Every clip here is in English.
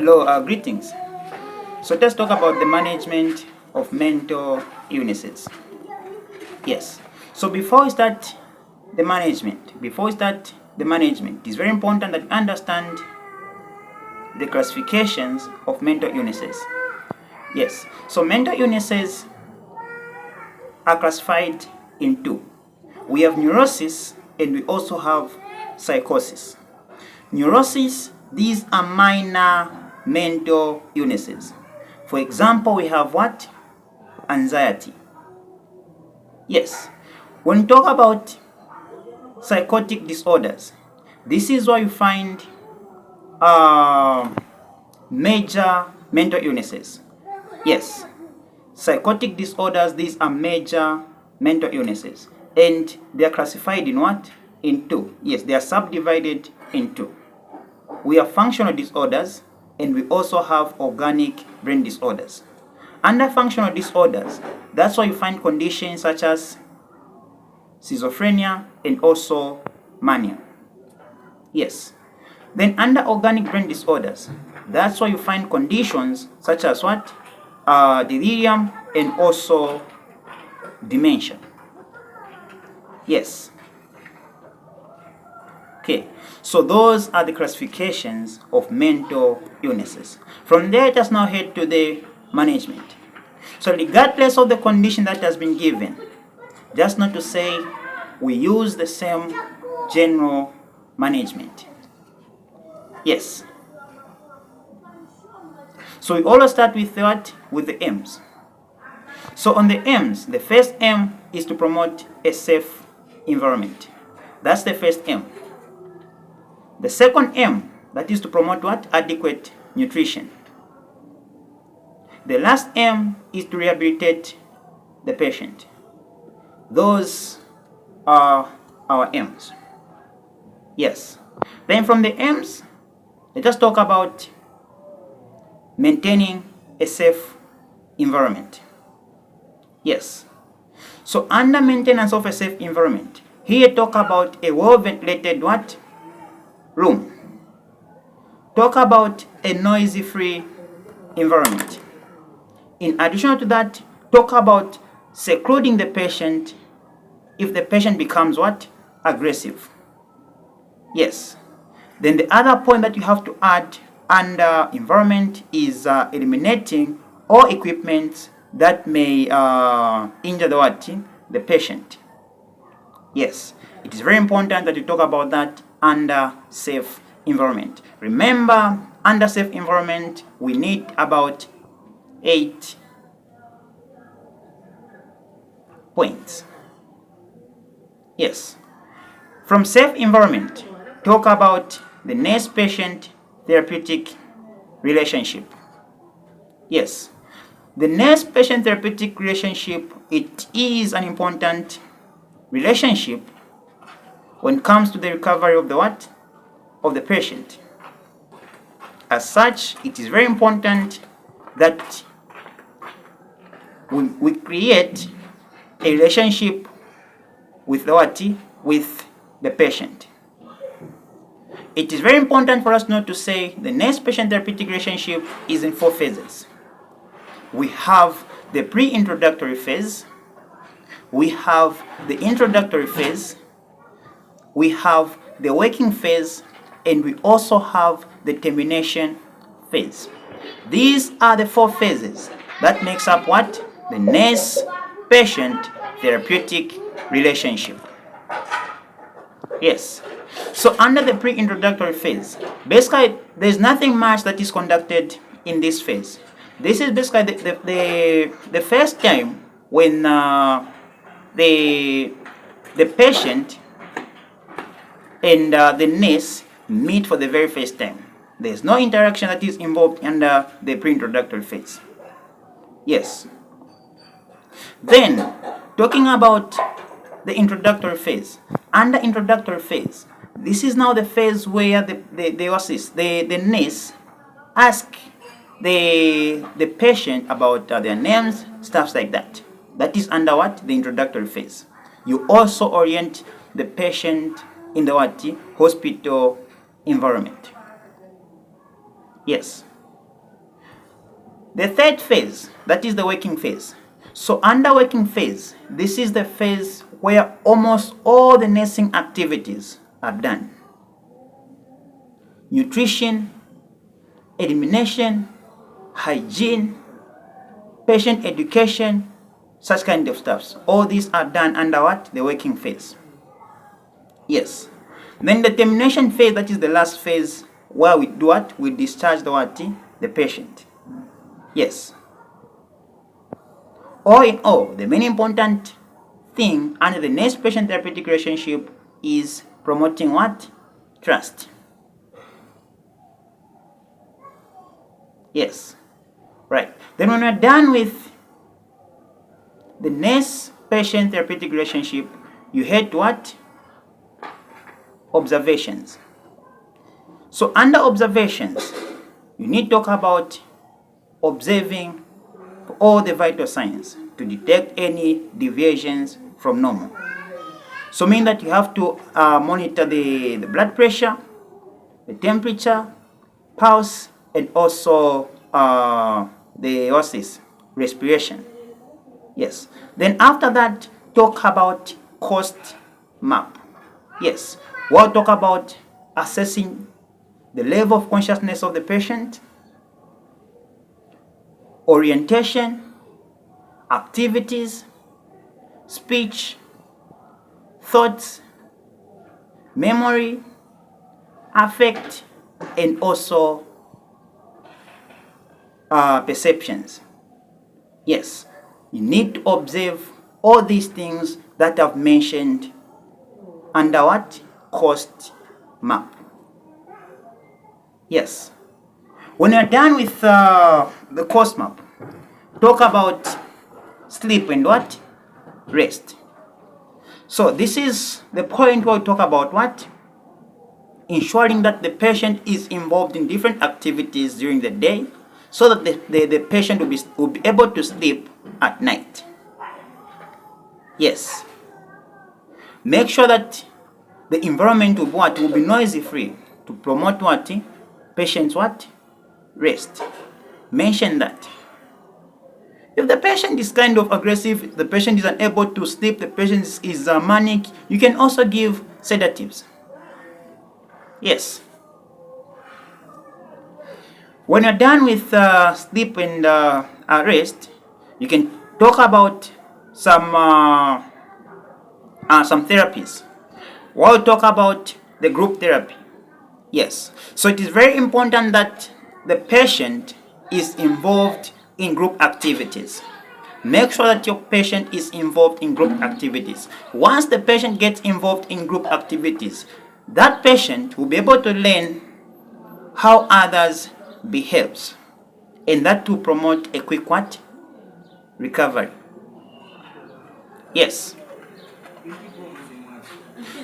Hello, greetings. So let's talk about the management of mental illnesses. Yes. So before we start the management, it's very important that you understand the classifications of mental illnesses. Yes. So mental illnesses are classified in two. We have neurosis and we also have psychosis. Neurosis, these are minor mental illnesses. For example, we have what? Anxiety. Yes. When we talk about psychotic disorders, this is where you find major mental illnesses. Yes. Psychotic disorders, these are major mental illnesses. And they are classified in what? In two. Yes, they are subdivided in two. We have functional disorders and we also have organic brain disorders. Under functional disorders, that's why you find conditions such as schizophrenia and also mania. Yes. Then under organic brain disorders, that's why you find conditions such as what? Delirium and also dementia. Yes. Okay, so those are the classifications of mental illnesses. From there, let us now head to the management. So regardless of the condition that has been given, just not to say we use the same general management. Yes. So we always start with what? With the aims. So on the aims, the first aim is to promote a safe environment. That's the first aim. The second aim, that is to promote what? Adequate nutrition. The last aim is to rehabilitate the patient. Those are our aims. Yes. Then from the aims, let us talk about maintaining a safe environment. Yes. So under maintenance of a safe environment, here talk about a well-ventilated what? Room. Talk about a noisy-free environment. In addition to that, talk about secluding the patient if the patient becomes what? Aggressive. Yes. Then the other point that you have to add under environment is eliminating all equipment that may injure the what? The patient. Yes. It is very important that you talk about that under safe environment. Remember, under safe environment, we need about 8 points. Yes. From safe environment, talk about the nurse-patient therapeutic relationship. Yes. The nurse-patient therapeutic relationship, it is an important relationship when it comes to the recovery of the what? Of the patient. As such, it is very important that we create a relationship with the what? With the patient. It is very important for us not to say the nurse-patient therapeutic relationship is in 4 phases. We have the pre-introductory phase, we have the introductory phase, we have the working phase, and we also have the termination phase. These are the 4 phases that makes up what? The nurse-patient therapeutic relationship. Yes. So under the pre-introductory phase, basically there's nothing much that is conducted in this phase. This is basically the first time when the patient and the nurse meet for the very first time. There's no interaction that is involved under the pre-introductory phase. Yes. Then, talking about the introductory phase. Under introductory phase, this is now the phase where the nurse ask the patient about their names, stuff like that. That is under what? The introductory phase. You also orient the patient in the what? Hospital environment. Yes. The third phase, that is the working phase. So under working phase, this is the phase where almost all the nursing activities are done. Nutrition, elimination, hygiene, patient education, such kind of stuff. All these are done under what? The working phase. Yes. Then the termination phase, that is the last phase where we do what? We discharge the what? The patient. Yes. All in all, the main important thing under the nurse-patient therapeutic relationship is promoting what? Trust. Yes. Right. Then when we're done with the nurse-patient therapeutic relationship, you head to what? Observations. So under observations, you need to talk about observing all the vital signs to detect any deviations from normal. So mean that you have to monitor the blood pressure, the temperature, pulse, and also the respiration. Yes. Then after that, talk about cost map. Yes. We'll talk about assessing the level of consciousness of the patient, orientation, activities, speech, thoughts, memory, affect, and also perceptions. Yes, you need to observe all these things that I've mentioned under what? Cost map. Yes. When you're done with the cost map, talk about sleep and what? Rest. So this is the point where we talk about what? Ensuring that the patient is involved in different activities during the day so that the patient will be able to sleep at night. Yes. Make sure that the environment will be noisy free to promote what? Patient's what? Rest. Mention that. If the patient is kind of aggressive, if the patient is unable to sleep, the patient is manic, you can also give sedatives. Yes. When you're done with sleep and rest, you can talk about some therapies. We'll talk about the group therapy. Yes. So it is very important that the patient is involved in group activities. Make sure that your patient is involved in group activities. Once the patient gets involved in group activities, that patient will be able to learn how others behaves, and that will promote a quick what? Recovery. Yes.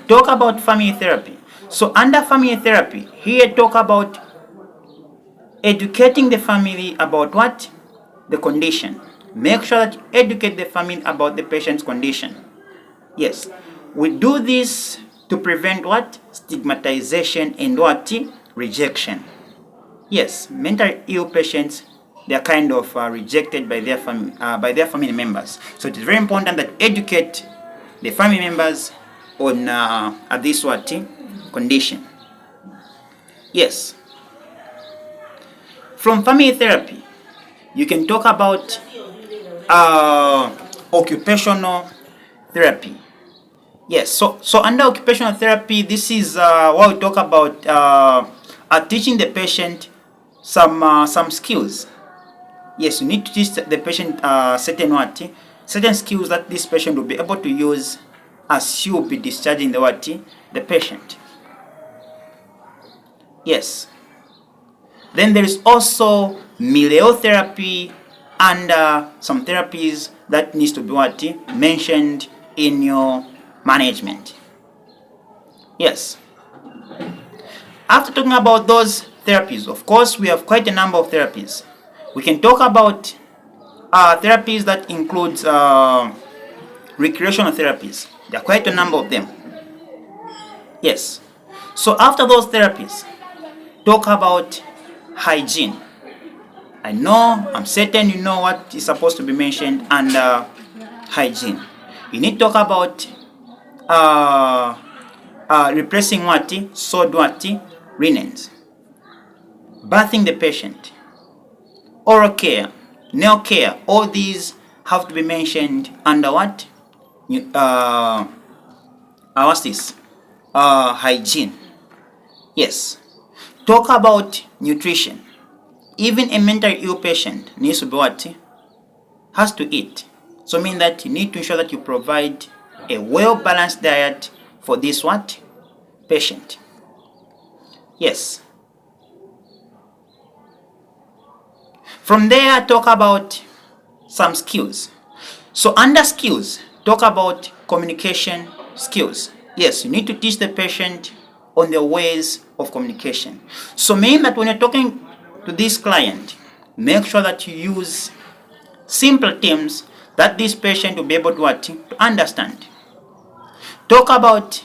Talk about family therapy. So under family therapy, here talk about educating the family about what? The condition. Make sure that you educate the family about the patient's condition. Yes. We do this to prevent what? Stigmatization and what? Rejection. Yes, mentally ill patients, they are kind of rejected by their family members. So it is very important that educate the family members on this what? Condition. Yes. From family therapy, you can talk about occupational therapy. Yes. So under occupational therapy, this is what we talk about teaching the patient some skills. Yes, you need to teach the patient certain skills that this patient will be able to use as she will be discharging the patient. Yes. Then there is also therapy and some therapies that needs to be mentioned in your management. Yes. After talking about those therapies, of course, we have quite a number of therapies. We can talk about therapies that includes recreational therapies. There are quite a number of them. Yes. So after those therapies, talk about hygiene. I'm certain you know what is supposed to be mentioned under hygiene. You need to talk about replacing what? Soiled what? Linens. Bathing the patient. Oral care. Nail care. All these have to be mentioned under what? What's this? Hygiene. Yes. Talk about nutrition. Even a mentally ill patient needs to be what? Has to eat. So mean that you need to ensure that you provide a well-balanced diet for this what? Patient. Yes. From there, talk about some skills. So under skills, talk about communication skills. Yes, you need to teach the patient on the ways of communication. So mean that when you're talking to this client, make sure that you use simple terms that this patient will be able to understand. Talk about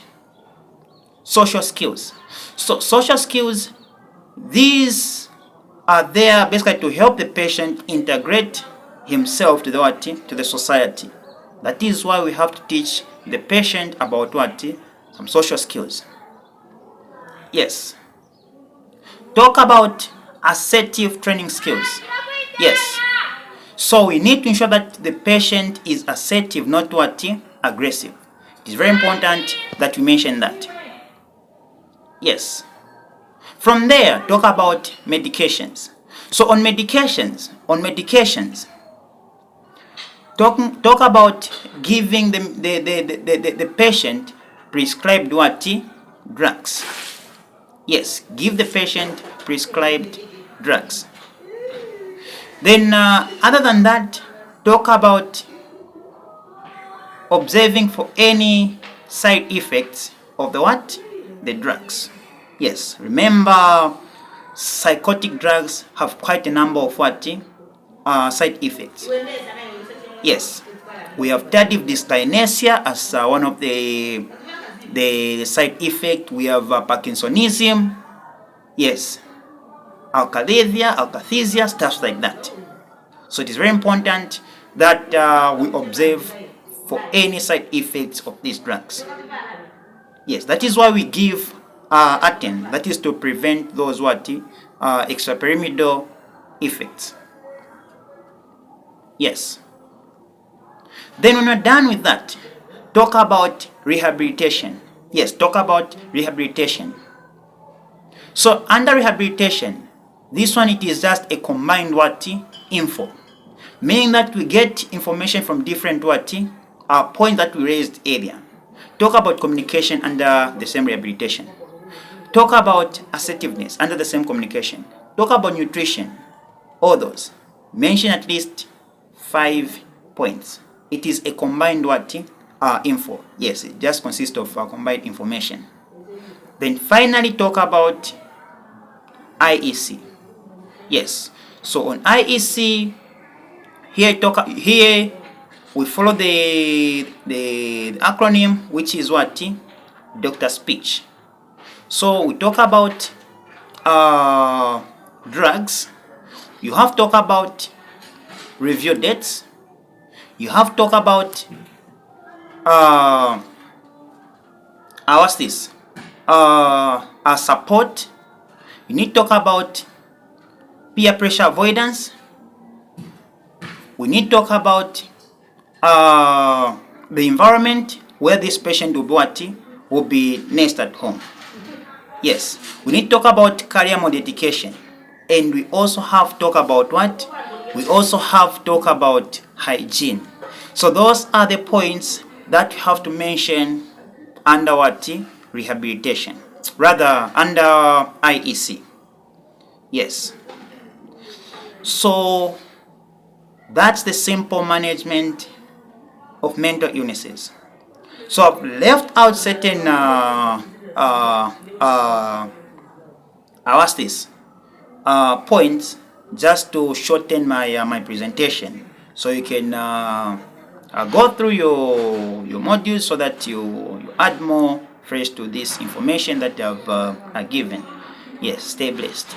social skills. So social skills, these are there basically to help the patient integrate himself to the society. That is why we have to teach the patient about some social skills. Yes. Talk about assertive training skills. Yes. So we need to ensure that the patient is assertive, not aggressive. It is very important that we mention that. Yes. From there, talk about medications. So on medications, talk about giving the patient prescribed drugs. Yes, give the patient prescribed drugs. Then other than that, talk about observing for any side effects of the drugs. Yes, remember psychotic drugs have quite a number of side effects. Yes, we have tardive dyskinesia as one of the side effect. We have Parkinsonism. Yes, akathisia, stuff like that. So it is very important that we observe for any side effects of these drugs. Yes, that is why we give Aten, that is to prevent those extrapyramidal effects. Yes. Then when we're done with that, talk about rehabilitation. Yes, talk about rehabilitation. So under rehabilitation, this one, it is just a combined info, meaning that we get information from different points that we raised earlier. Talk about communication under the same rehabilitation. Talk about assertiveness under the same communication. Talk about nutrition. All those. Mention at least 5 points. It is a combined info. Yes, it just consists of combined information. Then finally talk about IEC. Yes. So on IEC, here we follow the acronym, which is Dr. Speech. So we talk about drugs. You have to talk about review dates. You have to talk about what's this? Support. You need to talk about peer pressure avoidance. We need to talk about the environment where this patient will be next at home. Yes, we need to talk about career mode education, and we also have to talk about we also have to talk about hygiene. So those are the points that you have to mention under rehabilitation, rather under IEC. Yes. So that's the simple management of mental illnesses. So I've left out certain points just to shorten my presentation, so you can go through your modules so that you add more phrase to this information that I've given. Yes, stay blessed.